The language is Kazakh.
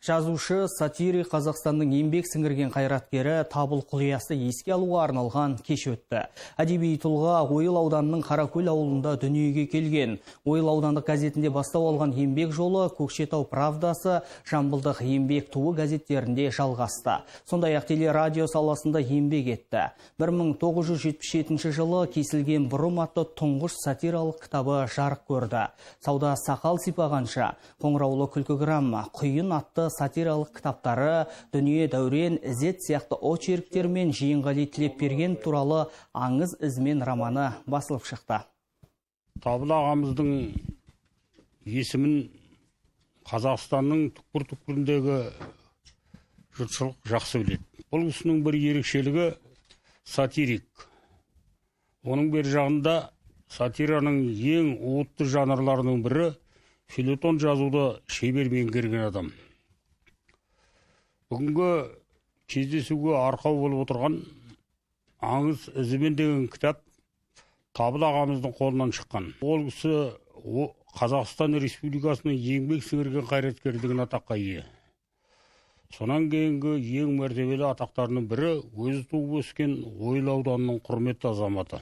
Жазушы, сатирик Қазақстанның еңбек сіңірген қайраткері Табыл Құлиясты еске алуға арналған кеш өтті. Әдеби тұлға Ойыл ауданының Қаракөл ауылында дүниеге келген. Ойыл аудандық газетінде бастау алған еңбек жолы Көкшетау Правдасы, Жамбылдық еңбек туы газеттерінде жалғасты. Сондай-ақ телерадио саласында еңбек етті. 1977 жылы Кесілген бұрым атты тұңғыш сатиралық кітабы жарық көрді. Сауда сақал сипағанша, қоңыраулы күлкіграмма, құйын атты сатиралық кітаптары, Дүние дәурен, ізет сияқты очерктер мен Жиенғали Тілепберген туралы аңыз ізмен романы басылып шықты. Табыл ағамыздың есімін Қазақстанның түкпір-түкпіріндегі жұртшылық жақсы біледі. Бұл кісінің бір ерекшелігі сатирик. Оның бер жағында сатираның ең уытты жанрларының бірі фельетон жазуды шебер меңгерген адам. Бүгінгі кездесуге арқау болып отырған аңыз ізімен деген кітап Табыл ағамыздың қолынан шыққан. Ол кісі Қазақстан Республикасының еңбек сіңірген қайраткері деген атаққа ие. Сонан кейінгі ең мәртебелі атақтарының бірі өзі туып өскен Ойыл ауданының құрметті азаматы.